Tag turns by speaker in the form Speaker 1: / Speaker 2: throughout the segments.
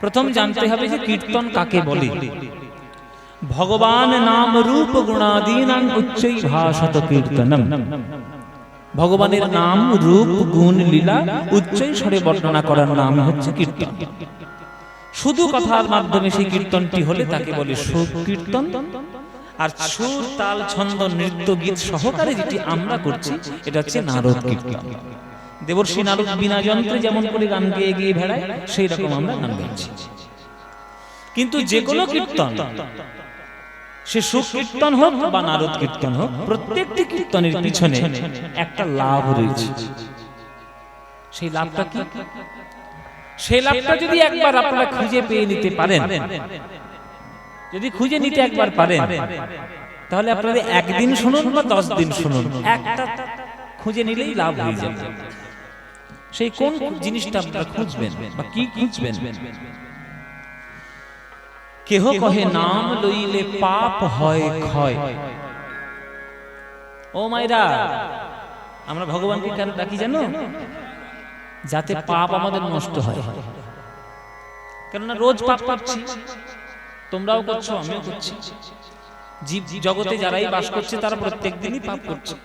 Speaker 1: প্রথম জানতে হবে যে কীর্তন কাকে বলে। ভগবান নাম রূপ গুণাদীনাং উচ্চৈ ভাষত কীর্তনম। ভগবানের নাম রূপ গুণ লীলা উচ্চৈ স্বরে বর্ণনা করার নাম হচ্ছে কীর্তন। শুধু কথার মাধ্যমে সেই কীর্তনটি হলে তাকে বলে সুকীর্তন। আর সুর তাল ছন্দ নৃত্য গীত সহকারে যেটি আমরা করছি এটা হচ্ছে নারদ কীর্তন। দেবর্ষি নারদ বিনা যন্ত্রে যেমন করে গান গেয়ে গিয়ে ভেড়ায়, সেই রকম আমরা গান গাইছি। কিন্তু যে কোনো কীর্তন, সে সুকীর্তন হোক বা নারদ কীর্তন হোক, প্রত্যেকটি কীর্তনের পিছনে একটা লাভ রয়েছে। সেই লাভটা কি? সেই লাভটা যদি একবার আপনারা খুঁজে পেয়ে নিতে পারেন, যদি খুঁজে নিতে একবার পারেন, তাহলে আপনারা একদিন শুনুন বা 10 দিন শুনুন, একটা খুঁজে নিলেই লাভ হয়ে যাবে। সেই কোন জিনিসটা আপনারা খুঁজবেন বা কি খুঁজবেন? কেহ কহে নাম লইলে পাপ হয় ক্ষয়। ও মাইরা, আমরা ভগবানকে কেন ডাকি জানো? যাতে পাপ আমাদের নষ্ট হয়। কেননা রোজ পাপ করছি, তোমরাও করছো, আমিও করছি। জীব জগতে যারাই বাস করছে তারা প্রত্যেক দিনই পাপ করছে।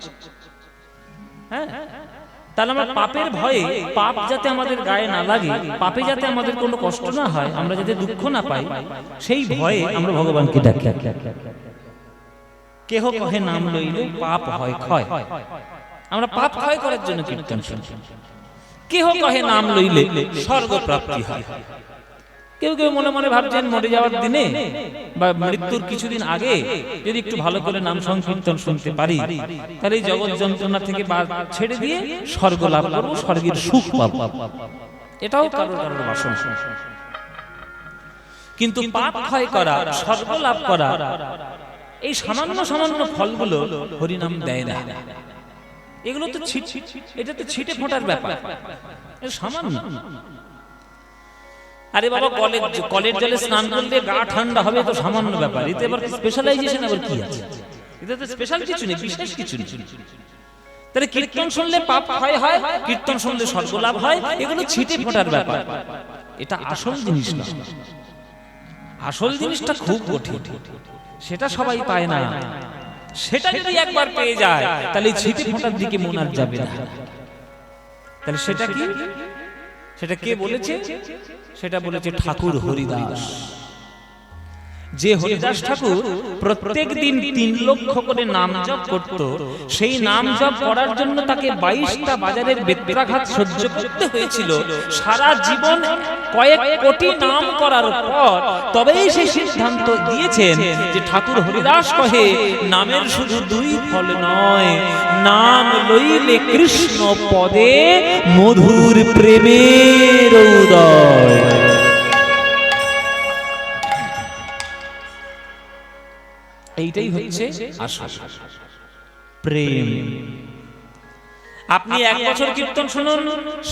Speaker 1: হ্যাঁ, তাহলে আমরা পাপের ভয়ে, পাপ যাতে আমাদের গায়ে না লাগে, পাপে যাতে আমাদের কোনো কষ্ট না হয়, আমরা যাতে দুঃখ না পাই, সেই ভয়ে আমরা ভগবানকে ডাকি। কেহ কহে নাম লইলে পাপ হয় ক্ষয়। আমরা পাপ ক্ষয় করার জন্য কীর্তন শুনি। কেহ কহে নাম লইলে স্বর্গ প্রাপ্তি হয়। কেউ কেউ মনে মনে ভাবছেন মরে যাওয়ার দিনে বা মৃত্যুর কিছুদিন আগে যদি একটু ভালো করে নাম সংকীর্তন শুনতে পারি, তাহলে এই জগৎ যন্ত্রণা থেকে ছেড়ে দিয়ে স্বর্গ লাভ করবো, স্বর্গের সুখ পাবো। এটাও কারোর কারোর বাসনা। কিন্তু পাপ ক্ষয় করা, স্বর্গ লাভ করা, এই সামান্য সামান্য ফলগুলো হরিনাম দেয় না। এগুলো তো এটা তো ছিটে ফোঁটার ব্যাপার, সামান্য। আরে বাবা, কলের জলে স্নান করলে গা ঠান্ডা হবে, তো সামান্য ব্যাপার। এতে আবার স্পেশালাইজেশন আবার কি আছে? এতে তো স্পেশাল কিছু নেই, বিশেষ কিছু নেই। তাহলে কীর্তন শুনলে পাপ ক্ষয় হয়, কীর্তন শুনলে স্বর্গ লাভ হয়, এগুলো ছিটে ফোঁটার ব্যাপার। এটা আসল জিনিস না। আসল জিনিসটা খুব কঠিন, সেটা সবাই পায় না। সেটা যদি একবার পেয়ে যায়, তাহলে ছিটে ফোঁটার দিকে মন আর যাবে না। তাহলে সেটা কি? সেটা কে বলেছে? সেটা বলেছে ঠাকুর হরিদাস। যে হরিদাস ঠাকুর প্রত্যেক দিন 3 লক্ষ করে নাম জপ করত, সেই নাম জপ করার জন্য তাকে 22টা বাজারের বেত্রাঘাত সহ্য করতে হয়েছিল। সারা জীবন কয়েক কোটি নাম করার পর তবেই সেই সিদ্ধান্ত দিয়েছেন যে ঠাকুর হরিদাস কহে, নামের শুধু 2 ফল নয়, নাম লইলে কৃষ্ণ পদে মধুর প্রেমের উদয়। এইটাই হচ্ছে আসল প্রেম। আপনি 1 বছর কীর্তন শুনুন,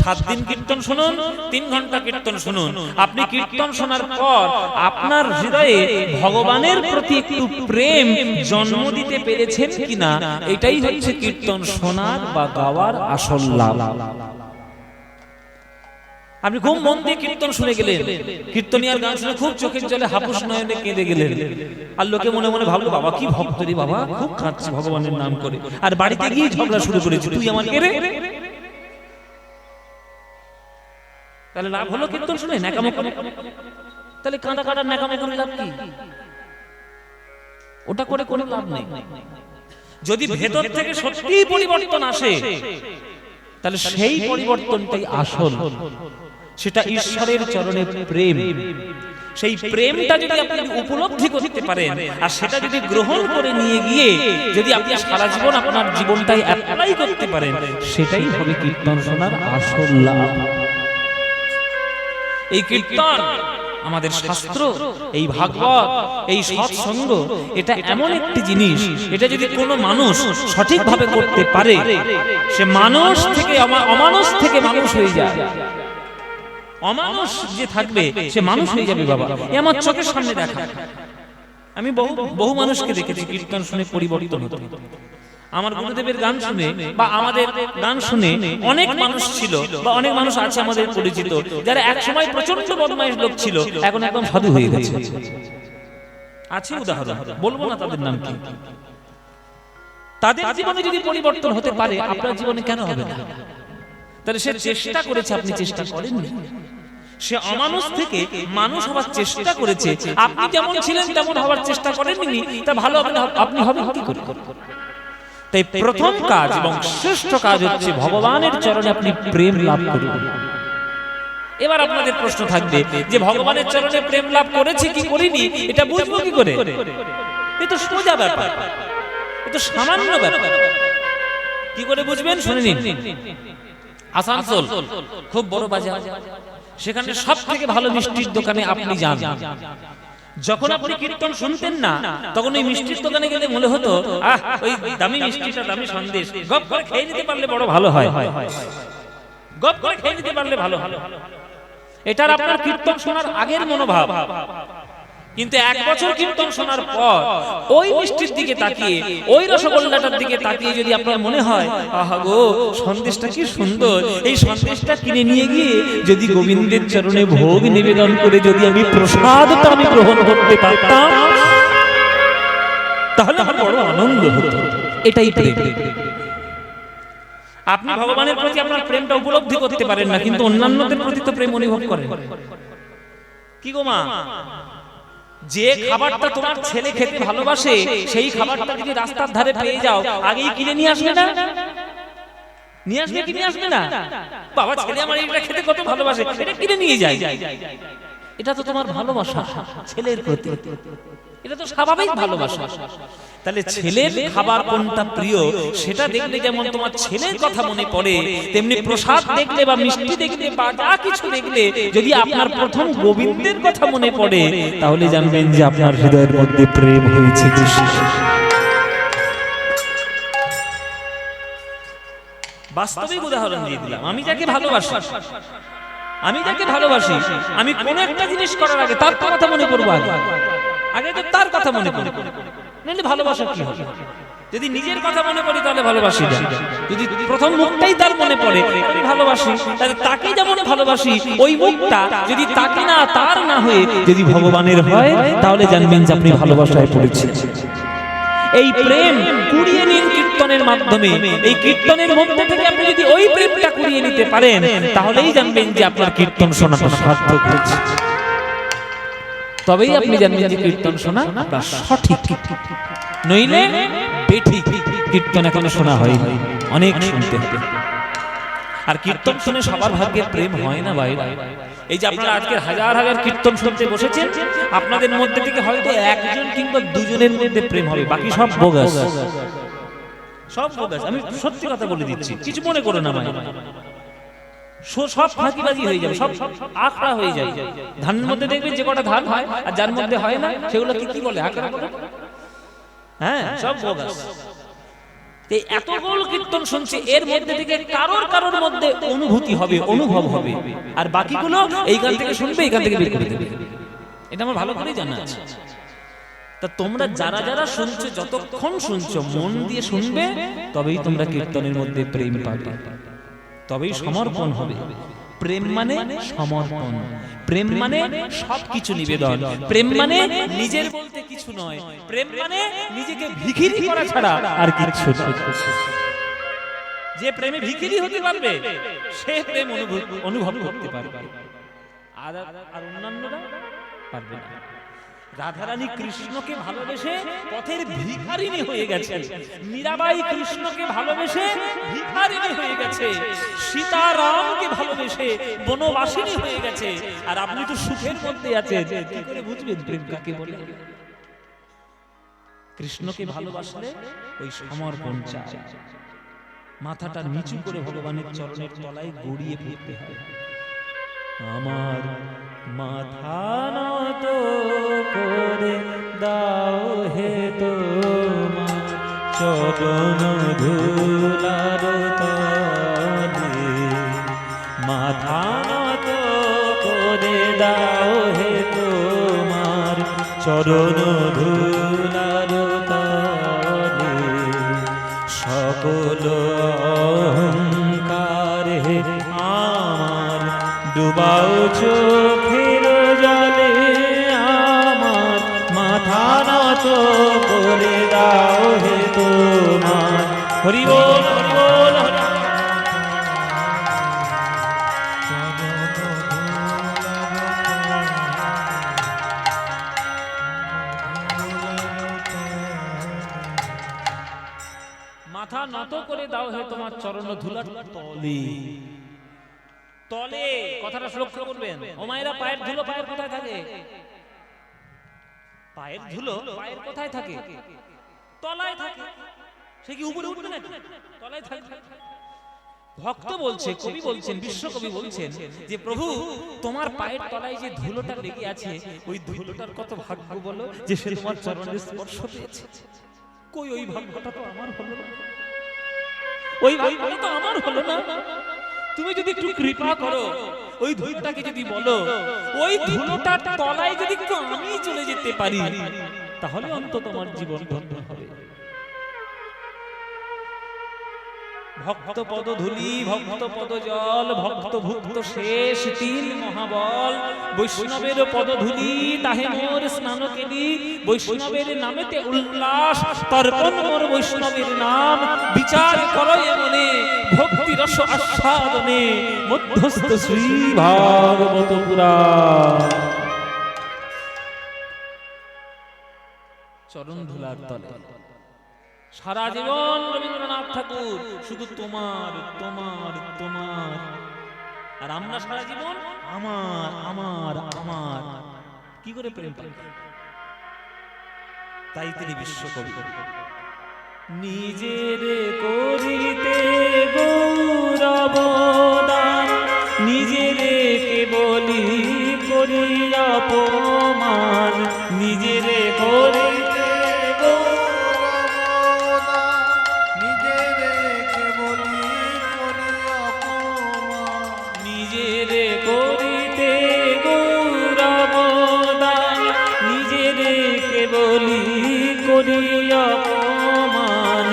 Speaker 1: 7 দিন কীর্তন শুনুন, 3 ঘন্টা কীর্তন শুনুন, আপনি কীর্তন শোনার পর আপনার হৃদয়ে ভগবানের প্রতি একটু প্রেম জন্ম দিতে পেরেছেন কিনা, এটাই হচ্ছে কীর্তন শোনার বা গাওয়ার আসল লাভ। আপনি খুব মন দিয়ে কীর্তন শুনে গেলেন, কীর্তনিয়ার গান শুনে খুব চোখের জলে হাপুস নয়নে কেঁদে গেলেন, আর লোকে মনে মনে ভাবলো, বাবা কি ভক্ত রে বাবা, খুব কাঁদছে ভগবানের নাম করে। আর বাড়িতে গিয়ে ঝগড়া শুরু করেছি, তুই আমার কে রে? তাহলে লাভ হলো কীর্তন শুনে? ন্যাকামো। তাহলে কাঁদা কাটার ন্যাকামো করে লাভ কি? ওটা করে কোনো লাভ নেই। যদি ভেতর থেকে সত্যিই পরিবর্তন আসে, তাহলে সেই পরিবর্তনটাই আসল। সেটা ঈশ্বরের চরণে প্রেম। সেই প্রেমটা যদি আপনি উপলব্ধি করতে পারেন, আর সেটা যদি গ্রহণ করে নিয়ে গিয়ে যদি আপনি সারা জীবন আপনার জীবনটাই অ্যাপ্লাই করতে পারেন, সেটাই হবে কীর্তন শোনার আসল লাভ। এই কীর্তন, আমাদের শাস্ত্র, এই ভাগবত, এই সৎসঙ্গ, এটা এমন একটি জিনিস, এটা যদি কোনো মানুষ সঠিকভাবে করতে পারে, সে মানুষ থেকে অমানুষ থেকে মানুষ হয়ে যায়। অমানুষ যে থাকবে সে মানুষ হয়ে যাবে। বাবা, এ আমার চোখের সামনে দেখা। আমি বহু মানুষকে দেখেছি কীর্তন শুনে পরিবর্তন হতে। আমার গুরুদেবের গান শুনে বা আমাদের গান শুনে অনেক মানুষ ছিল বা অনেক মানুষ আছে আমাদের পরিচিত, যারা এক সময় প্রচন্ড বদমাইশ লোক ছিল, এখন একদম সাধু হয়ে গেছে। আছে উদাহরণ, বলবো না তাদের নাম কি। তাদের জীবনে যদি পরিবর্তন হতে পারে, আপনার জীবনে কেন হবে না? তাহলে সে চেষ্টা করেছে, আপনি চেষ্টা করেননি। সে অমানুষ থেকে মানুষ হওয়ার চেষ্টা করেছে, আপনি যেমন ছিলেন তেমন হওয়ার চেষ্টা করেননি, তা ভালো আপনি হবেন কি করে? তাই প্রথম কাজ এবং শ্রেষ্ঠ কাজ হচ্ছে ভগবানের চরণে আপনি প্রেম লাভ করুন। এবার আপনাদের প্রশ্ন থাকবে যে ভগবানের চরণে প্রেম লাভ করেছি কি করিনি, এটা বুঝবো কি করে? এ তো সোজা ব্যাপার, এ তো সামান্য ব্যাপার। কি করে বুঝবেন শুনে নিন। আসানসোল খুব বড় বাজার, সেখানে সব থেকে ভালো মিষ্টির দোকানে আপনি যান। যখন আপনি কীর্তন শুনতেন না, তখন ওই মিষ্টির দোকানে গেলে মনে হতো ওই দামি মিষ্টিটা, দামি সন্দেশ গপ করে খেয়ে নিতে পারলে বড় ভালো হয়, গপ করে খেয়ে নিতে পারলে ভালো হয়। এটার আপনার কীর্তন শোনার আগের মনোভাব। কিন্তু এক বছর কীর্তন শোনার পর ওই মিষ্টির দিকে তাকিয়ে, ওই রসগোল্লাটার দিকে তাকিয়ে যদি আপনার মনে হয় আহা গো সন্দেশটা কি সুন্দর, এই সন্দেশটা কিনে নিয়ে গিয়ে যদি গোবিন্দের চরণে ভোগ নিবেদন করে যদি আমি প্রসাদটা আমি গ্রহণ করতে পারতাম, তাহলে আমার বড় আনন্দ হতো। এটাই প্রেম। আপনি ভগবানের প্রতি আপনার প্রেমটা উপলব্ধি করতে পারেন না, কিন্তু অন্যান্যদের প্রতি তো প্রেম অনুভব করেন। কি গো মা, যে খাবারটা তোমার ছেলে খেতে ভালোবাসে, সেই খাবারটা যদি রাস্তার ধারে পেয়ে যাও, আগেই কিনে নিয়ে আসবে না? নিয়ে আসবে কি নিয়ে আসবে না? বাবা ছেলে আমার এটা খেতে কত ভালোবাসে, এটা কিনে নিয়ে যায়। এটা তো তোমার ভালোবাসা ছেলের প্রতি, এটা তো স্বাভাবিক ভালোবাসা। তাহলে ছেলের খাবার কোনটা প্রিয় সেটা দেখলে যেমন তোমার ছেলের কথা মনে পড়ে, তেমনি প্রসাদ দেখলে বা মিষ্টি দেখলে বা যা কিছু দেখলে যদি আপনার প্রথম গোবিন্দের কথা মনে পড়ে, তাহলে জানবেন যে আপনার হৃদয়ের মধ্যে প্রেম হয়েছে। বাস্তবিক উদাহরণ দিয়ে দিলাম। আমি যাকে ভালোবাসি, আমি কোন একটা জিনিস করার আগে তার কথা মনে করবো, আগে তো তার কথা মনে করি, নাহলে ভালোবাসা কি হবে? যদি নিজের কথা মনে করি তাহলে ভালোবাসি না, যদি প্রথম মুখটাই তার মনে পড়ে তাহলে ভালোবাসি। তাহলে তাকে যেমন ভালোবাসি, ওই মুখটা যদি তাকে না তার না হয়ে যদি ভগবানের হয়, তাহলে জানবেন যে আপনি ভালোবাসায় পড়েছেন। এই প্রেম কুড়িয়ে নিন কীর্তনের মাধ্যমে। এই কীর্তনের মধ্যে থেকে আপনি যদি ওই প্রেমটা কুড়িয়ে নিতে পারেন, তাহলেই জানবেন যে আপনার কীর্তন শোনাটা সার্থক হয়েছে। তবেই আপনি জানবেন যে কীর্তন শোনা আপনার সঠিক, নইলে বেঠিক। কীর্তন এখনো শোনা হয়নি, অনেক শুনতে হবে। আর কীর্তন শুনে সবার ভাগ্যে প্রেম হয় না ভাই। এই যে আপনারা আজকে হাজার হাজার কীর্তন শুনতে বসেছেন, আপনাদের মধ্যে থেকে হয়তো একজন কিংবা দুজনের মধ্যে প্রেম হবে, বাকি সব বোগাস, সব বোগাস। আমি সত্যি কথা বলে দিচ্ছি, কিছু মনে করো না ভাই। সব ফাঁকিবাজি হয়ে যাবে, সব আখড়া হয়ে যায়। ধানের মধ্যে দেখবেন যে কটা ধান হয়, আর যার মধ্যে হয় না সেগুলো কি বলে? আখড়া বলে। হ্যাঁ, সব বোগাস। এতগুলো কীর্তন শুনছে, এর মধ্যে থেকে কারোর মধ্যে অনুভূতি হবে, অনুভব হবে, আর বাকিগুলো এইখান থেকে শুনবে, এইখান থেকে বের করে দেবে। এটা আমার ভালো করেই জানা আছে। তা তোমরা যারা যারা শুনছো, যতক্ষণ শুনছো মন দিয়ে শুনবে, তবেই তোমরা কীর্তনের মধ্যে প্রেম পাবে, তবেই সমর্পণ হবে। প্রেম মানে সমর্পণ, প্রেম মানে সবকিছু নিবেদন, প্রেম মানে নিজের বলতে কিছু নয়, প্রেম মানে নিজেকে ভিখিরি করা ছাড়া আর কিছু নয়। যে প্রেমে ভিখিরি হতে পারবে সে প্রেম অনুভব করতে পারবে, আর অন্যান্যরা পারবে না। রাধারানী কৃষ্ণকে ভালোবেসে পথের ভিখারিনী হয়ে গেছে, মীরাবাই কৃষ্ণকে ভালোবেসে ভিখারিনী হয়ে গেছে, সীতারামকে ভালোবেসে বনবাসিনী হয়ে গেছে, আর আপনি তো সুখের মধ্যে আছেন। কি করে বুঝবেন প্রেম কাকে বলে? কৃষ্ণকে ভালোবাসলে ওই সমর্পণ চাই, মাথাটা নিচু করে ভগবানের চরণের তলায় গড়িয়ে পড়তে হয়। আমার মাথা নত করে দাও হে তোমার চরণ ধুলার তলে, মাথা নত করে দাও হে তোমার চরণ ধুলার তলে, ডুবাও চোখের জলে আমার, মাথা নত করে দাও হে তোমার। হরি বল হরি বল হরি। মাথা নত করে দাও হে তোমার চরণ ধুলার তলে। তলে কথাটা লক্ষ্য করবেন। ও মায়েরা, পায়ের ধুলো পায়ের কোথায় থাকে? পায়ের ধুলো পায়ের কোথায় থাকে? তলায় থাকে। সে কি উপরে উঠবে নাকি? তলায় থাকে। ভক্ত বলছে, কবি বলছেন, বিশ্বকবি বলছেন যে প্রভু তোমার পায়ের তলায় যে ধুলোটা লেগে আছে, ওই ধুলোটার কত ভাগ্য বলো যে সে তোমার চরণের স্পর্শ পেয়েছে। কই ওই ভাগ্যটা তো আমার হলো না, ওই ভাগ্যটা তো আমার হলো না। তুমি যদি একটু কৃপা করো, ওই ধুলোটাকে যদি বলো ওই ধুলোটার তলায় যদি আমি চলে যেতে পারি, তাহলে অন্তত তোমার জীবন ধন্য হবে। ভক্ত পদ ধুলি, ভক্ত পদ জল, ভক্ত ভুক্ত শেষ তিন মহাবল। বৈষ্ণবের পদ ধুলি তাহে মোর স্নান কেলি, বৈষ্ণবের নামেতে উল্লাস তর্পণ মোর বৈষ্ণবের নাম। বিচার করো মনে ভক্তি রস আস্বাদনে, মধ্যস্থ শ্রী ভাগবত পুরাণ। চরণ ধুলার তলে সারা জীবন রবীন্দ্রনাথ ঠাকুর শুধু তোমার তোমার তোমার, আর আমরা সারা জীবন আমার আমার আমার। কি করে প্রেম পাই? তাই তিনি বিশ্বকবি। নিজের করিতে গৌরব দান, নিজের কেবলি করি অপমান, নিজের করিতে অপমান, নিজের করিতে গৌরব দান, নিজের কেবলি করি অপমান।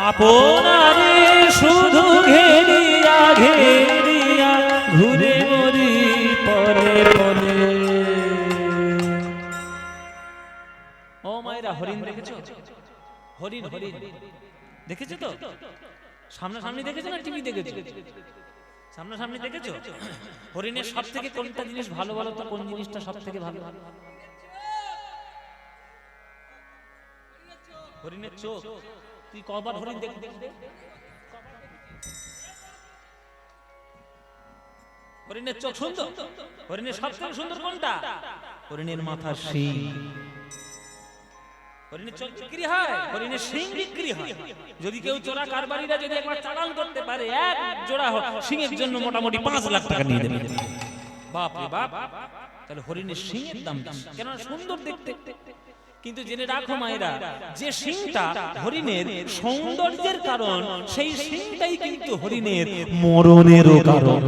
Speaker 1: আপনারে শুধু ঘেরিয়া ঘেরিয়া ঘুরে মরি পরে পরে। ও মায়েরা, হরিণ দেখেছো? হরিণ হরিণ দেখেছো তো? সামনাসামনি দেখেছো না টিভি দেখেছো? সামনাসামনি দেখেছো? হরিণের সব থেকে কোনটা জিনিস ভালো বলো তো? কোন জিনিসটা সব থেকে ভালো? হরিণের চোখ। তুই কবার হরিণ দেখতে? হরিণের চোখ সুন্দর। হরিণের সব থেকে সুন্দর কোনটা? হরিণের মাথার শিং। হরিণের চোখ বিক্রি হয়, হরিণের শিং বিক্রি হয়। যদি কেউ চোরা কারবারিরা যদি একবার চালান করতে পারে, এক জোড়া শিংয়ের জন্য মোটামুটি 5 লাখ টাকা নিয়ে দেবে। বাপ রে বাপ! তাহলে হরিণের শিংয়ের দাম কেন? সুন্দর দেখতে। কিন্তু জেনে রাখো মায়েরা, যে শিংটা হরিণের সৌন্দর্যের কারণ, সেই শিংটাই কিন্তু হরিণের মরণেরও কারণ।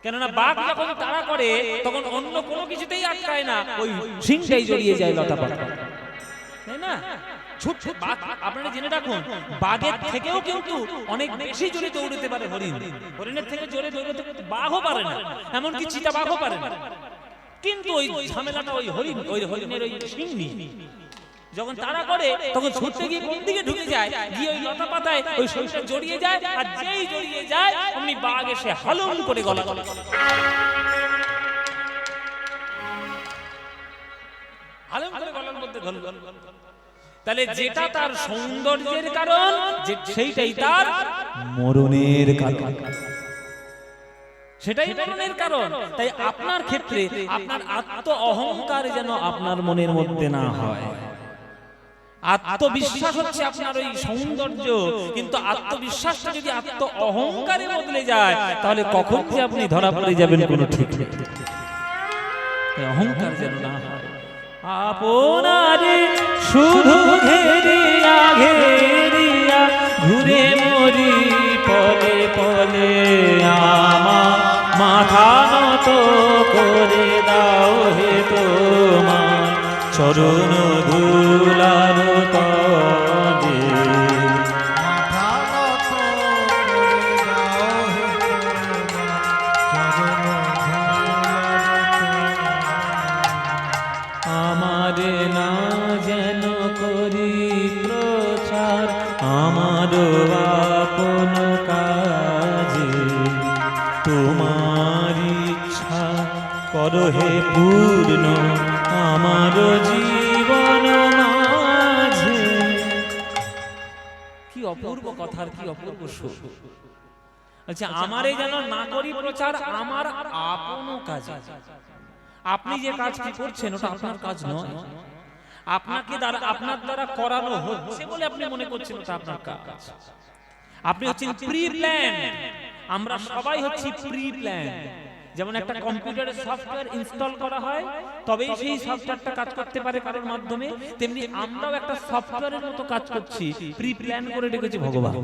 Speaker 1: কেননা বাঘ যখন তাড়া করে তখন অন্য কোনো কিছুতেই আটকায় না, ওই শিংটাই জড়িয়ে যায় লতা পাতা, তাই না? আপনারা জেনে রাখুন, বাঘের থেকেও কিন্তু অনেক বেশি জোরে দৌড়তে পারে হরিণ। হরিণের থেকে জোরে দৌড়তে বাঘও পারে না, এমনকি চিতা বাঘও পারে না। কিন্তু ওই ঝামেলাটা ওই হরিণের ওই শিং নিয়ে যখন তাড়া করে, তখন ছুটতে গিয়ে কোন দিকে ঢুকে যায়, গিয়ে ওই লতা পাতায় ওই শরীরটা জড়িয়ে যায়, আর যেই জড়িয়ে যায় অমনি বাঘ এসে হালুম করে গলা হালুম করে গলার মধ্যে ধরল। তাহলে যেটা তার সৌন্দর্যের কারণ, সেইটাই তার মরণের কারণ, সেটাই মরণের কারণ। তাই আপনার ক্ষেত্রে আপনার আত্ম অহংকার যেন আপনার মনের মধ্যে না হয়। আত্মবিশ্বাস হচ্ছে আপনার ওই সৌন্দর্য, কিন্তু আত্মবিশ্বাসটা যদি আত্ম অহংকারে বদলে যায়, তাহলে কখন যে আপনি ধরা পড়ে যাবেন কোনো ঠিক নেই। অহংকার যেন না হয়। আপনারে শুধু ঘেরিয়া ঘেরিয়া ঘুরে মরি পলে পলে, আমার মাথা নত করে দাও হে তোমার। চরণ ধুলার তলে আমারে না যেন করি প্রচার আমার আপন কাজে, তোমার ইচ্ছা করো হে পূর্ণ আমার জীবন মাঝে। কি অপূর্ব কথার, কি অপূর্ব সুর। আচ্ছা, আমারে যেন না করি প্রচার আমার আপন কাজে। আপনি যে কাজটি করছেন ওটা আপনার কাজ নয়, আপনাকে দ্বারা আপনার দ্বারা করানো হচ্ছে বলে আপনি মনে করছেন ওটা আপনার কাজ। আপনি হচ্ছেন প্রি প্ল্যান, আমরা সবাই হচ্ছি প্রি প্ল্যান। যেমন একটা কম্পিউটারে সফটওয়্যার ইনস্টল করা হয় তবেই সেই সফটওয়্যারটা কাজ করতে পারে কারোর মাধ্যমে, তেমনি আমরাও একটা সফটওয়্যারের মতো কাজ করছি, প্রি প্ল্যান করে রেখেছি ভগবান।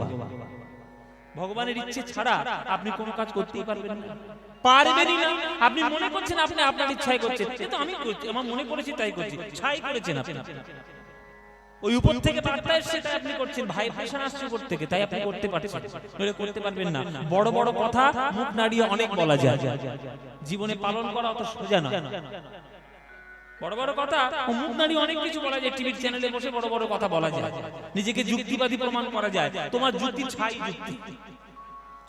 Speaker 1: ভগবানের ইচ্ছে ছাড়া আপনি কোনো কাজ করতেই পারবেন না, পারবেনই না। আপনি মনে করছেন আপনি আপনার ইচ্ছায় করছেন, কিন্তু আমি আমার মনে করেছি তাই করছি, ছাই করেছেন আপনি। ওই উপর থেকে বার্তা এসেছে তাই আপনি করছেন, ভাইব্রেশন আসছে উপর থেকে তাই আপনি করতে পারছেন, নইলে করতে পারবেন না। বড় বড় কথা মুখ নাড়িয়ে অনেক বলা যায়, জীবনে পালন করা অত সোজা না। বড় বড় কথা মুখ নাড়িয়ে অনেক কিছু বলা যায়, টিভির চ্যানেলে বসে বড় বড় কথা বলা যায়, নিজেকে যুক্তিবাদী প্রমাণ করা যায়। তোমার যুক্তি ছাই যুক্তি।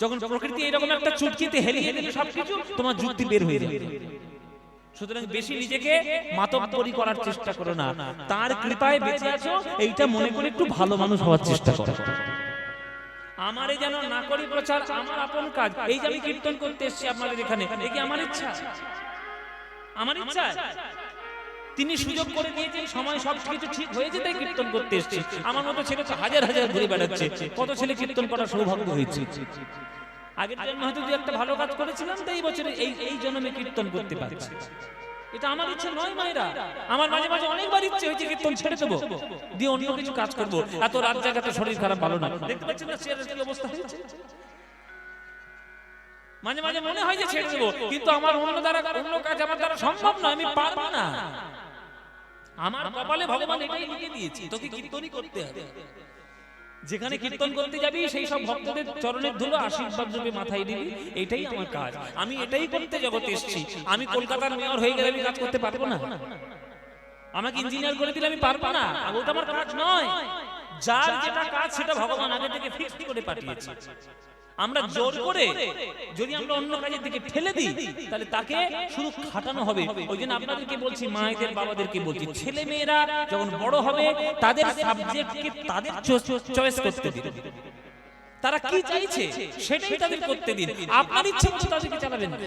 Speaker 1: যখন প্রকৃতি এরকম একটা চুটকিতে হেলিয়ে দিলে সবকিছু তোমার যুক্তি বের হয়ে যাবে। সুতরাং বেশি নিজেকে মাতব্বরি করার চেষ্টা করো না, তার কৃপায় বেঁচে আছো এইটা মনে করে একটু ভালো মানুষ হওয়ার চেষ্টা করো। আমারে যেন না করি প্রচার আমার আপন কাজ। এই যে আমি কীর্তন করতে এসেছি আপনাদের এখানে, এই কি আমার ইচ্ছা? আমার ইচ্ছা তিনি সুযোগ করে দিয়েছেন, সময় সবকিছু ঠিক হয়েছে তাই কীর্তন করতে এসেছি। আমার মতো ছেলে তো হাজার হাজার ঘুরে বেড়াচ্ছে, কত ছেলে কীর্তন করার সৌভাগ্য হয়েছে। আগের জন্ম হয়তো দু একটা ভালো কাজ করেছিলাম তাই এই বছরে এই জন্মে কীর্তন করতে পারছি। এটা আমার ইচ্ছা নয় মায়েরা। আমার মাঝে মাঝে অনেকবার ইচ্ছে হয়েছে কীর্তন ছেড়ে দেবো, দিয়ে অন্য কিছু কাজ করবো। এত রাত জায়গাতে শরীর খারাপ ভালো না, দেখতে পাচ্ছেন না চেয়ারের কি অবস্থা হয়েছে। মাঝে মাঝে মনে হয় যে ছেড়ে দেবো, কিন্তু আমার অন্য কাজ আমার দ্বারা সম্ভব না, আমি পারবো না। আমার কপালে ভগবান এটাই লিখে দিয়েছে, তোকে কীর্তনই করতে হবে। যেখানে কীর্তন করতে যাবি সেই সব ভক্তদের চরণের ধুলো আশীর্বাদ রূপে মাথায় দিবি, এটাই আমার কাজ। আমি এটাই করতে জগতে এসেছি। আমি কলকাতার মেয়র হয়ে গেলে আমি কাজ করতে পারবো না, আমাকে ইঞ্জিনিয়ার করে দিলে আমি পারবো না, ওটা আমার কাজ নয়। যার যেটা কাজ সেটা ভগবান আগে থেকে ফিক্স করে পাঠিয়েছে। আমরা জোর করে যদি আমরা অন্য কাজের দিকে ঠেলে দিই তাহলে তাকে শুধু খাটানো হবে। ওই জন্য আপনাদেরকে বলছি, মায়েদের বাবাদেরকে বলছি, ছেলে মেয়েরা যখন বড় হবে তাদের সাবজেক্টকে তাদের চয়েস করতে দিন। তারা কি চাইছে সেটাই তাদের করতে দিন, আপনার ইচ্ছে মতো তাদেরকে চালাবেন না।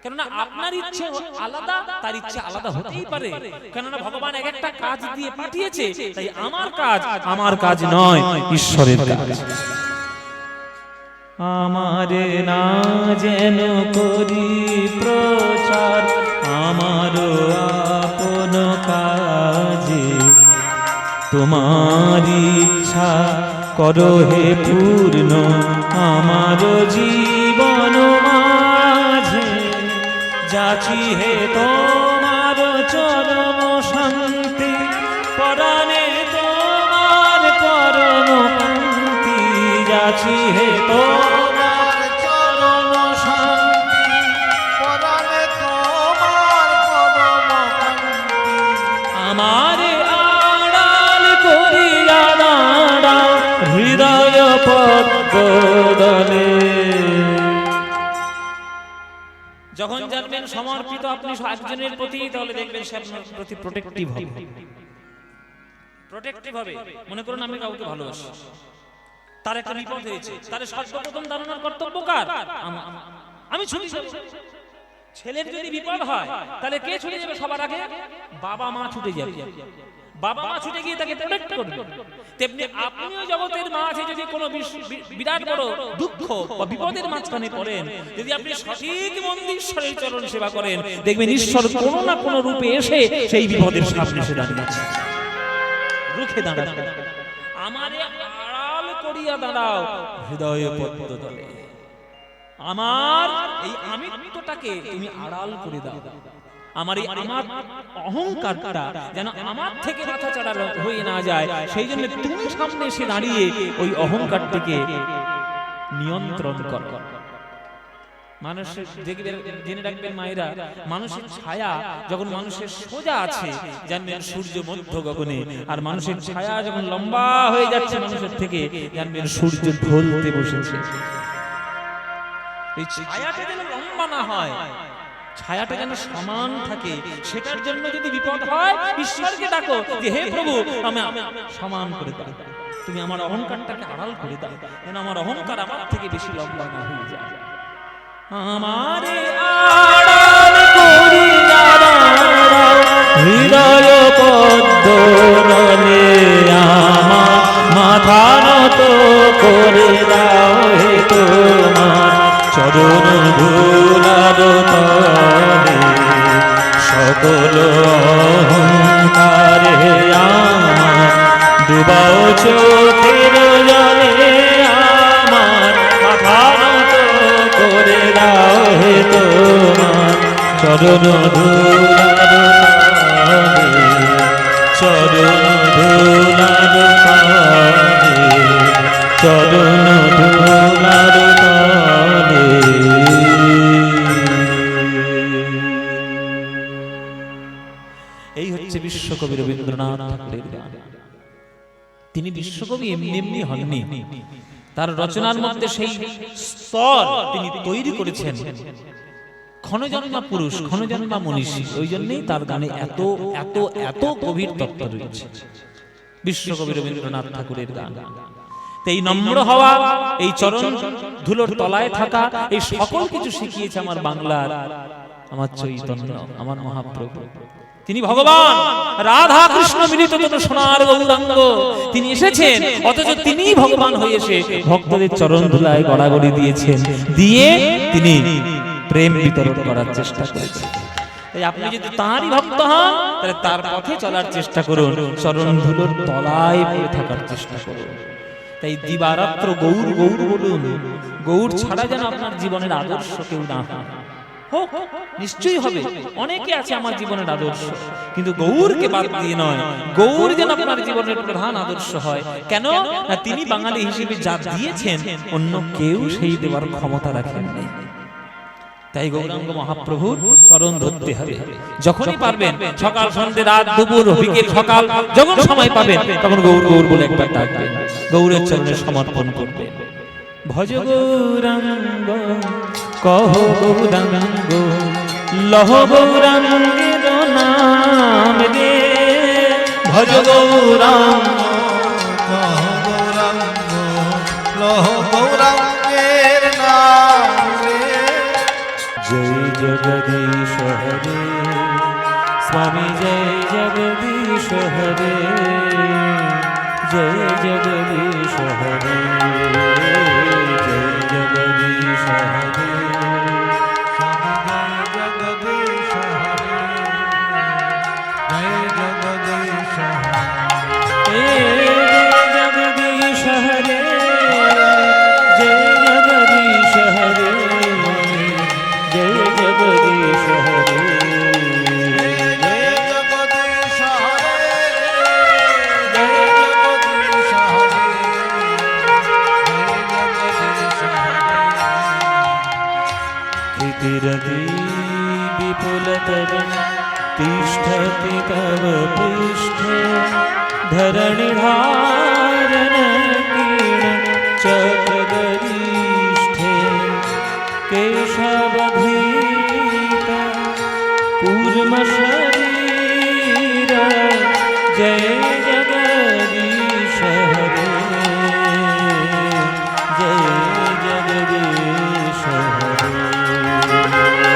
Speaker 1: কেননা আপনার ইচ্ছে আলাদা, তার ইচ্ছে আলাদা হতেই পারে। কেননা ভগবান এক একটা কাজ দিয়ে পাঠিয়েছে, তাই আমার কাজ নয়, ঈশ্বরের কাজ। আমারে না যেন করি প্রচার আমার আপন কাজে, তোমার ইচ্ছা করো হে পূর্ণ আমার জীবন মাঝে। যাচি হে তোমার চরণ শান্তি, পরাণে তোমার পরম শান্তি। যাচি হে তোমার চরণ শান্তি, পরাণে তোমার পরম শান্তি। আমারে আড়াল করিয়া দাঁড়াও হৃদয় পদ্মদলে। যখন জানবেন সমর্পিত আপনি একজনের প্রতি, তাহলে দেখবেন সে আপনার প্রতি প্রোটেক্টিভ হবে। প্রোটেক্টিভ হবে। মনে করুন আমি কাউকে ভালোবাসি, তার একটা বিপদ হয়েছে, তার সর্বপ্রথম দাঁড়ানোর কর্তব্য কার? আমি ছুটে যাব। ছেলের যদি বিপদ হয় তাহলে কে ছুটে যাবে সবার আগে? বাবা মা ছুটে যাবে। বাবা মা ছুটে গিয়ে তাকে প্রোটেক্ট করবে। তেমনি আপনিও জগতের মাঝে যদি কোনো বিরাট বড় দুঃখ বা বিপদের মাঝখানে পড়েন, যদি আপনি সঠিক মন্দির ঈশ্বরের চরণ সেবা করেন, দেখবেন ঈশ্বর কোনো না কোনো রূপে এসে সেই বিপদের সামনে এসে দাঁড়িয়ে আছে, রুখে দাঁড়াবে। আমারে আড়াল করিয়া দাঁড়াও হৃদয় পদ্মতলে। আমার এই আমিত্বটাকে তুমি আড়াল করে দাও, আমার অহংকারটা যেন আমার থেকে মাথা চাড়া হয়ে না যায়, সেই জন্য তুমি সামনে এসে দাঁড়িয়ে ওই অহংকারটিকে নিয়ন্ত্রণ কর। মানুষের দেখবেন, জেনে রাখবেন মায়েরা, মানুষের ছায়া যখন মানুষের সোজা আছে জানবেন সূর্য মধ্য গগনে, আর মানুষের ছায়া যখন লম্বা হয়ে যাচ্ছে মানুষের থেকে জানবেন সূর্য ঢলতে বসেছে। এই ছায়াটা যেন লম্বা না হয়, ছায়াটা যেন সমান থাকে, সেটার জন্য যদি বিপদ হয় ঈশ্বরকে ডাকো যে হে প্রভু আমি সমান করে দাও, তুমি আমার অহংকারটাকে আড়াল করে দাও, যেন আমার অহংকার আমার থেকে বেশি লম্বা না হয়ে যায়। আমারে আড়াল করিয়া দাও হৃদয় পদ্মতলে, আমার মাথা নত করে দাও হে তোমার চরণ ধুলার তলে, সকল অহংকারে আমার ডুবাও চোখের জলে, আমার মাথা নত করে দাও হে তোমার চরণ ধুলার তলে, চরণ ধুলার তলে, চরণ ধুলার তলে। এই হচ্ছে বিশ্বকবি রবীন্দ্রনাথ ঠাকুরের গান। তিনি বিশ্বকবি এমনি এমনি হননি, তার রচনার মধ্যে সেই স্তর তিনি তৈরি করেছেন। ক্ষণজন্মা পুরুষ, ক্ষণজন্মা মনীষী, ওই জন্যই তার গানে এত এত এত গভীর তত্ত্ব রয়েছে। বিশ্বকবি রবীন্দ্রনাথ ঠাকুরের গান। এই নম্র হওয়া, এই চরণ ধুলোর তলায় থাকা, এই সকল কিছু শিখিয়েছে আমার বাংলার আমার চৈতন্য, আমার মহাপ্রভু। তিনি ভগবান রাধা কৃষ্ণ মিলিত সোনার গৌরাঙ্গ, তিনি এসেছেন, অথচ তিনি ভগবান হয়ে এসে ভক্তদের চরণ ধুলায় গড়াগড়ি দিয়েছেন, দিয়ে তিনি প্রেম বিতরণ করার চেষ্টা করেছেন। তাই আপনি যদি তাঁরই ভক্ত হন তাহলে তার পথে চলার চেষ্টা করুন, চরণ ধুলোর তলায় পড়ে থাকার চেষ্টা করুন। তাই দিবারাত্র গৌর গৌর বলুন, গৌর ছাড়া যেন আপনার জীবনের আদর্শ কেউ না হয়। হোক, নিশ্চয়ই হবে, অনেকে আছে আমার জীবনের আদর্শ, কিন্তু গৌরকে বাদ দিয়ে নয়, গৌর যেন আপনার জীবনের প্রধান আদর্শ হয়। কেন না, তিনি বাঙালি হিসেবে যা দিয়েছেন অন্য কেউ সেই দেওয়ার ক্ষমতা রাখেন নাই। তাই গৌরাঙ্গ মহাপ্রভুর চরণ ধরতে হবে, যখনই পারবেন, সকাল সন্ধ্যে রাত দুপুর বিকেল সকাল, যখন সময় পাবেন তখন গৌর গৌর বলে একবার ডাকবেন, গৌরের চরণে সমর্পণ করবেন। ভজ গৌরাঙ্গ কহ গৌরাঙ্গ লহ গৌরাঙ্গের নাম রে, ভজ গৌরাঙ্গ
Speaker 2: কহ গৌরাঙ্গ লহ গৌরাঙ্গের নাম রে।
Speaker 1: জয় জগদীশ হরে স্বামী, জয় জগদীশ হরে, জয় জগদীশ হরে, জয় জগদীশ হরে,
Speaker 2: জয় জগদীশ হরে, জয় জগদীশ হরে,
Speaker 1: জগদীশ হরে, জয় জগদীশ হরে, জয় জগদীশ হরে,
Speaker 2: জয় জগদীশ হরে, জয় জগদীশ হরে, জয় জগদীশ হরে।
Speaker 1: ক্ষিতিরতি বিপুলতরং তিষ্ঠতি তব পৃষ্ঠে, ধরণীধারণ কিণ চক্রগরিষ্ঠে, কেশবধীত কূর্ম শরীর, জয় জগদীশ হরে, জয় জগদীশ হরে,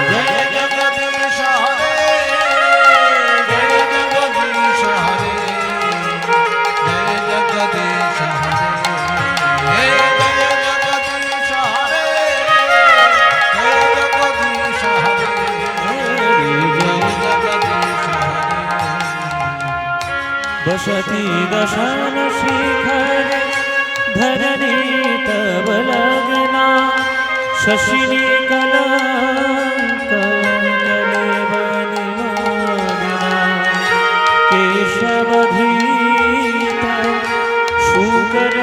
Speaker 2: জয় জগদীশ হরে, জয় জগদীশ হরে, জয় জগদীশ হরে, জয় জগদীশ হরে, জয় জগদীশ হরে, জয় জগদীশ হরে।
Speaker 1: बसती दशन शिखर धरणी तब लगना, शशिनी कलंक कले बन अवधीत शूकर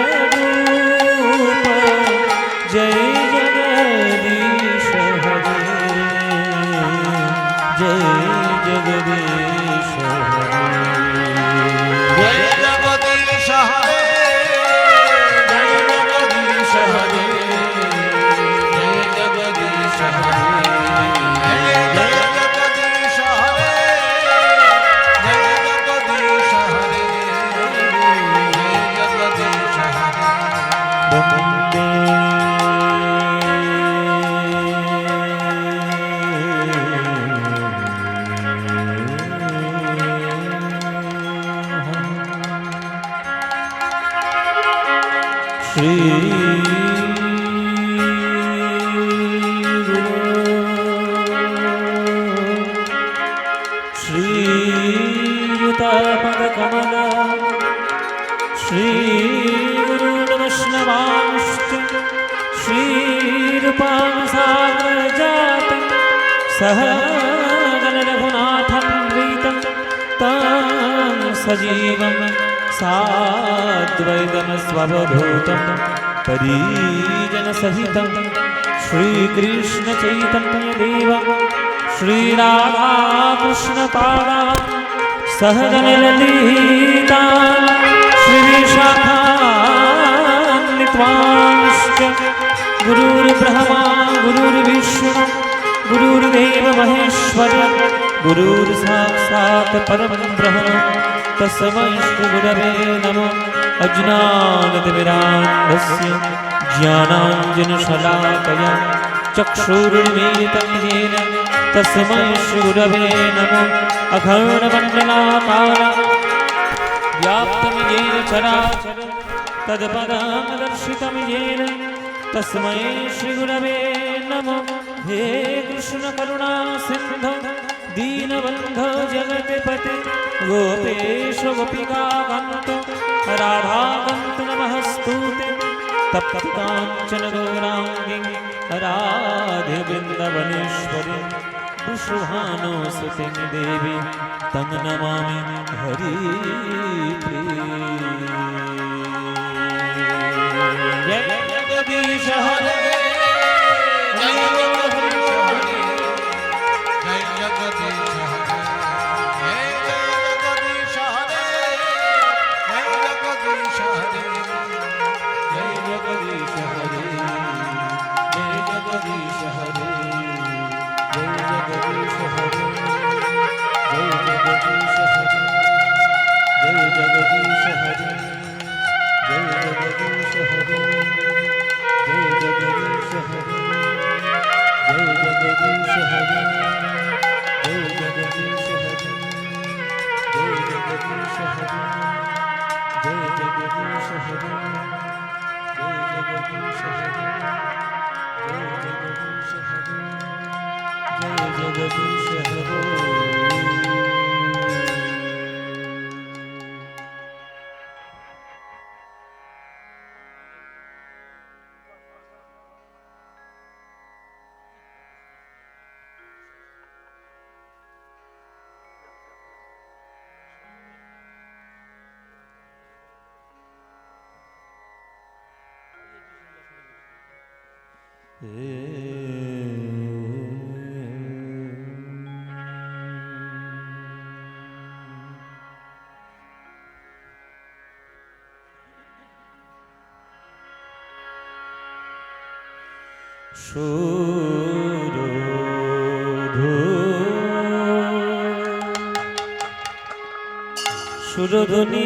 Speaker 1: रूप जय जगदीश हरे जय जगदीश हरे
Speaker 2: जय जगदीश हरे जय जगदीश हरे जय जगदीश हरे जय जगदीश हरे जय जगदीश हरे जय जगदीश हरे
Speaker 1: श्रीयुतपदकमल श्रीगुरुर्वैष्णवांश्च श्रीरूपासागरजातं सहगणरघुनाथं प्रीतं तं सजीवं साद्वैतं स्ववधूतं परिजनसहितं श्रीकृष्णचैतन्यदेवं श्रीराधाकृष्णपादान् सहगणललिता श्रीविशाखान्वितांश्च गुरुर्ब्रह्मा गुरुर्विष्णु गुरुर्देव महेश्वर गुरुर्साक्षात् परं ब्रह्म तस्मै श्रीगुरवे नमः अज्ञानतिमिरान्धस्य ज्ञानाञ्जनशलाकया चक्षुरुन्मीलितं येन तस्मै श्रीगुरवे नमः अखण्डमण्डलाकारं व्याप्तं येन चराचरं तत्पदं दर्शितं येन तस्मै श्रीगुरवे नमः हे कृष्ण करुणा सिन्धो दीनबन्धो जगत्पते गोपेश गोपिकान्त राधाकान्त नमस्तुते तप्तकाञ्चन गौराङ्गी राधे वृन्दवनेश्वरी वृषभानुसुते देवी तं नमामि हरिप्रिये जय जगदीश हरे
Speaker 2: जय जगदीश हरे जय जगदीश हरे जय जगदीश हरे जय जगदीश हरे
Speaker 1: जय जगदीश हरे जय जगदीश हरे जय जगदीश हरे जय जगदीश हरे जय जगदीश हरे जय जगदीश हरे जय जगदीश हरे जय जगदीश हरे जय जगदीश हरे जय जगदीश हरे जय जगदीश हरे जय जगदीश हरे जय जगदीश हरे সুরধ্বনি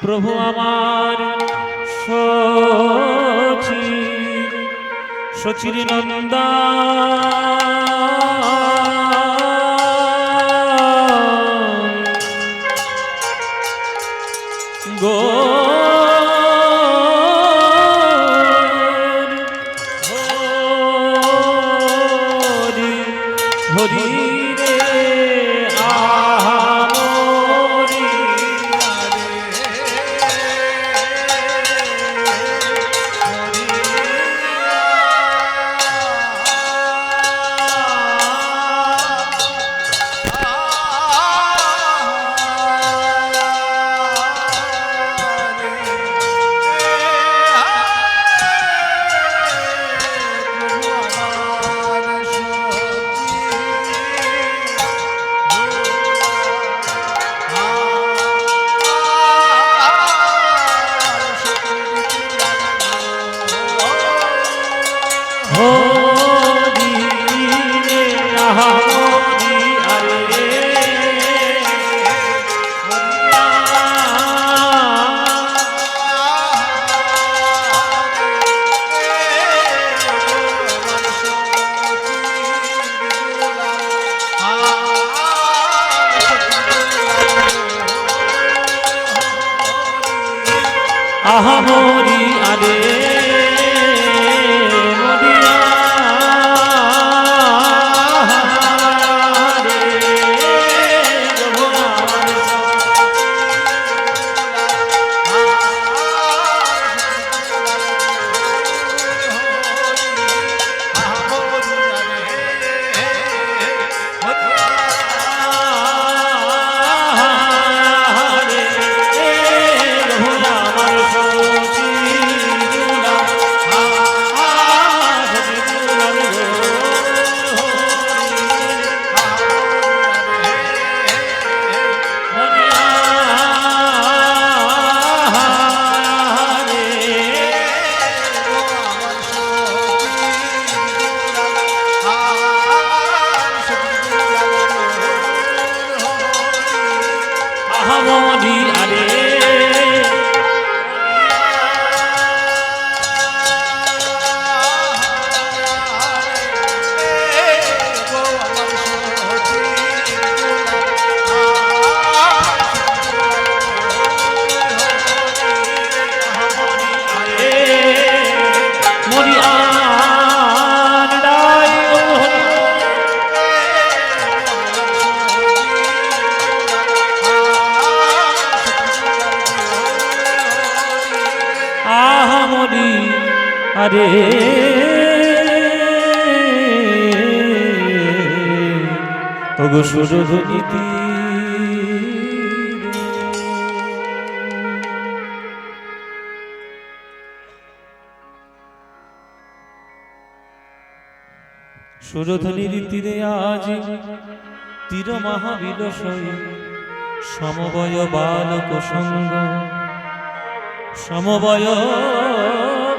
Speaker 1: প্রভু আমার সচির নন্দা গো হরি রে আহামরি আহামরি আরে মরিয়া রে আহামরি আরে আহামরি আরে ওগো সুরধনীতি সুরধনীর তীরে আজ তীর মহাবিলসই সমবয় বালক সঙ্গ সমবয়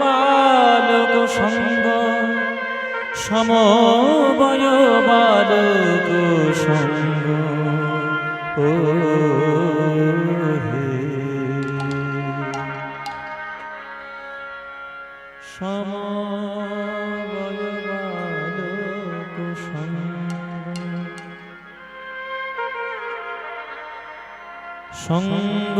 Speaker 1: বালক সঙ্গ সমবয় বালক সঙ্গ ও হে সমবয় বালক সঙ্গ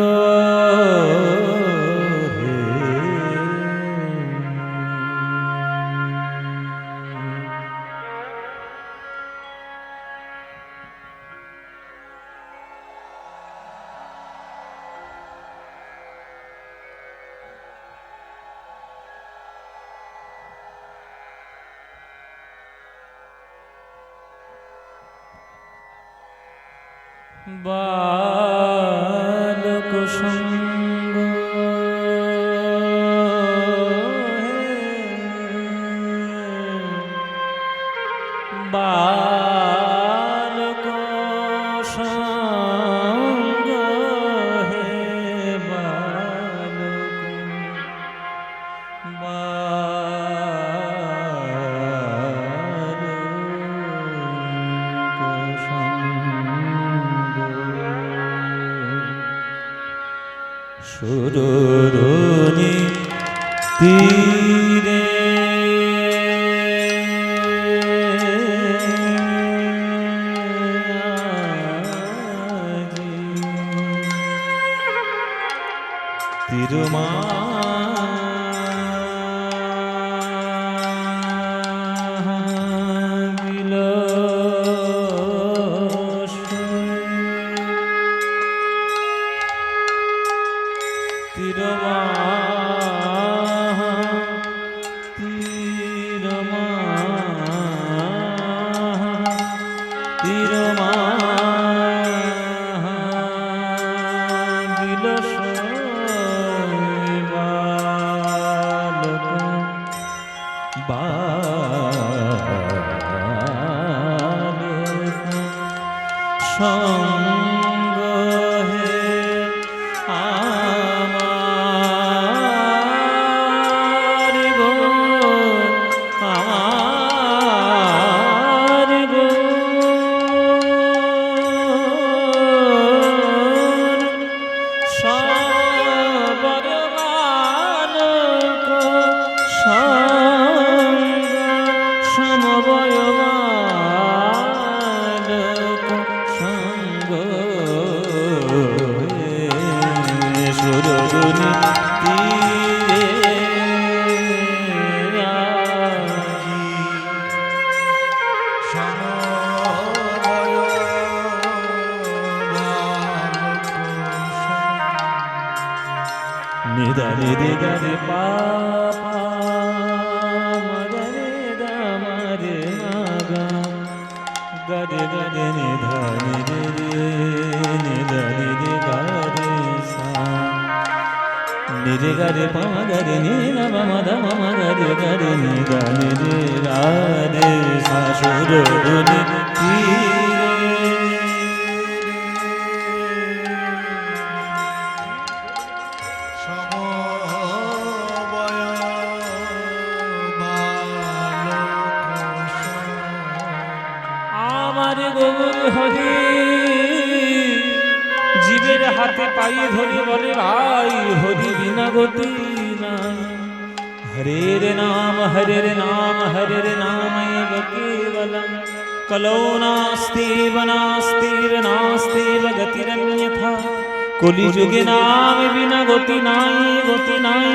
Speaker 1: বালক সঙ্গ বালক সঙ্গ হে বালক সঙ্গ সুরধুনী তীরে তিরমা সঙ্গ হে আমার গো আমার গো সবর বালক সঙ্গ সমবয় নিদা নিদে গরে পাপা মগরে দামরে মাগা গরে গরে নিধা নিদে নিদা নিদে গরে সা নিদে গরে পামা গরে নিনা মামা দামা গরে গরে নিদা নিদে রাধে সা সুরধুনী আমার গৌর হরি জীবের হাতে পাই ধরি বলে ভাই হরি বিনা গতি নাই হরের নাম হরের নাম হরের নাম এব কেবলম কলৌ নাস্তি বনাস্তি নাস্তি গতিরন্যথা কলি যুগে নাম বিনা গতি নাই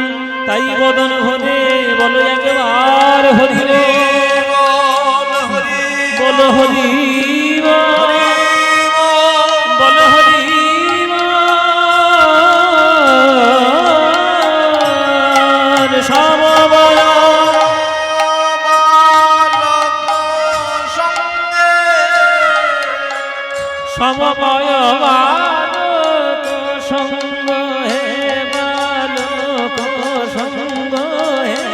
Speaker 1: তাই বদন ভরে বলো একবার হরি রে বলো হরি বলো হরি সমবয় সমবয় বালক সঙ্গ হে বালক সঙ্গ হে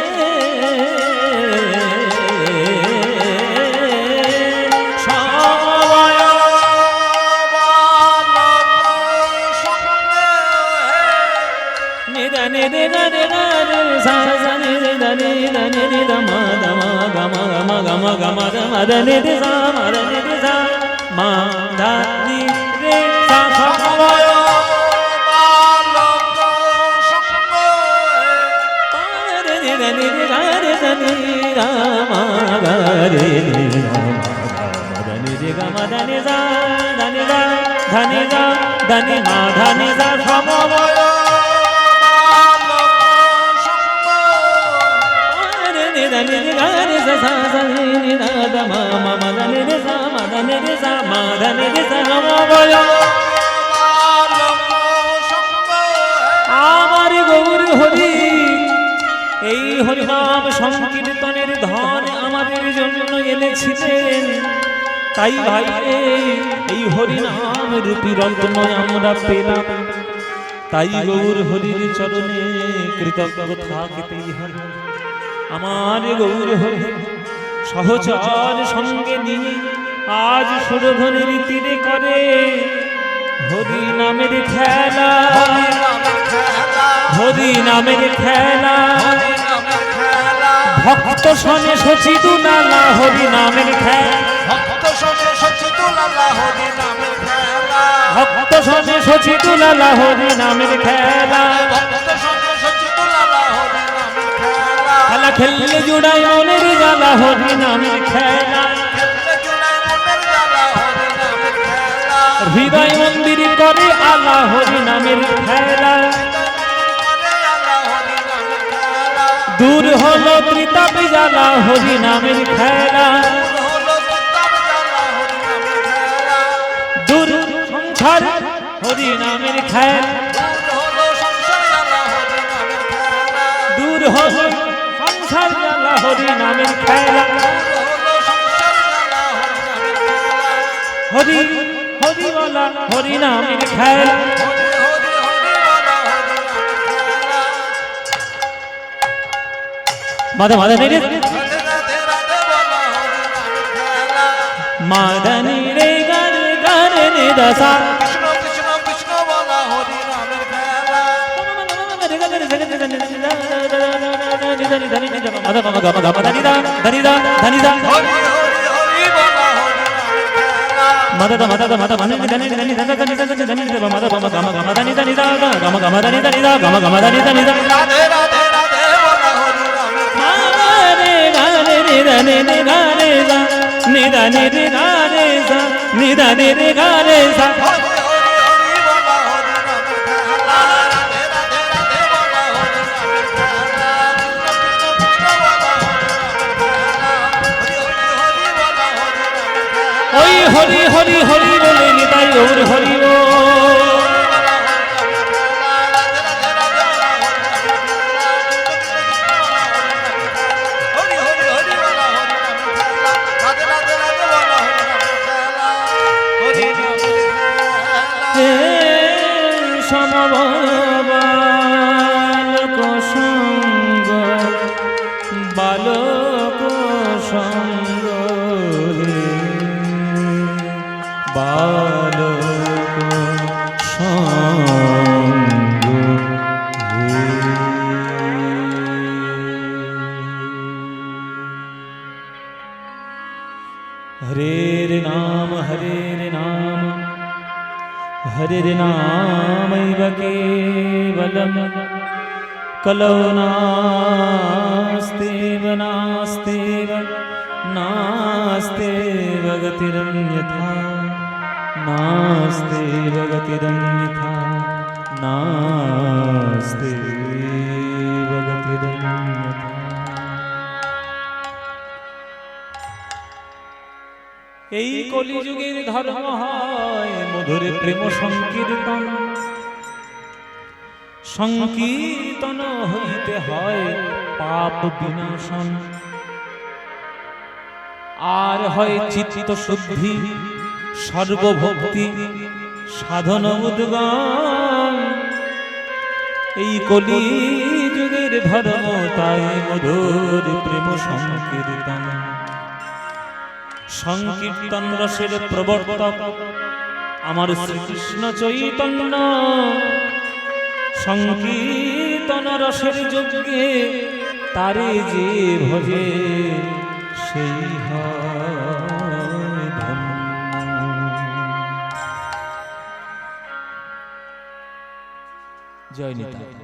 Speaker 1: ধনি মা ধনি সা সমবয় নি গারে সা সা নি না দা মা মা মা নি রে সা মা দা নি রে সা মা দা নি রে সা সমবয় আমার গৌর হরি এই হরিনাম সংকীর্তনের ধন আমাদের জন্য এনেছিলেন তাই ভাই এই হরিনাম রূপী রত্ন আমরা পেলাম তাই গৌর হরির চরণে কৃতজ্ঞ থাকিতেই হয় আমার গৌর হরি সহচর সঙ্গে নিয়ে আজ সুরধনের তীরে করে হরি নামের খেলা হরি নামের খেলা ভক্ত শনে শচি দুলালা হরি নামের খেলা ভক্ত শনে শচি দুলালা হরি নামের খেলা খেললে জুড়াই মনের জ্বালা হরি নামের খেলা হৃদয় মন্দির করে আলা হরি নামের খেলা দূর হলো ত্রিতাপ জ্বালা হরি নামের খেলা দূর সংসার হরি নামের খেলা দূর হলো সংসার জ্বালা হরি নামের খেলা হরি হরি বলা হরি নামের খেলা মাধে মাধে রে মাদনি রে গারে গারে রে দশা
Speaker 2: কৃষ্ণ কৃষ্ণ কৃষ্ণ বলা হরি নামের খেলা
Speaker 1: ওই হরি হরি হরি বলে নিতাই ওর হরি ও সমবালক সঙ্গ বালক সঙ্গ বালক সঙ্গ হরের নাম হরের নাম হরের নামৈব কেবলম কলৌ নাস্তেব নাস্তেব নাস্তেব গতিরন্যথা নাস্তেব গতিরন্যথা নাস্তেব গতিরন্যথা। এই কলিযুগের ধর্ম হয় মধুর প্রেম সংকীর্তন সংকীর্তন হইতে হয় পাপ বিনাশন আর হয় চিত্ত শুদ্ধি সর্বভক্তি সাধন উদ্গম। এই কলিযুগের ধর্ম তাই মধুর প্রেম সংকীর্তন সংকীর্তন রসের প্রবর্তক আমার শ্রীকৃষ্ণ চৈতন্য সংকীর্তন রসের যজ্ঞে তারে যে ভজে সেই হয় ধন্য। জয় নিতাই।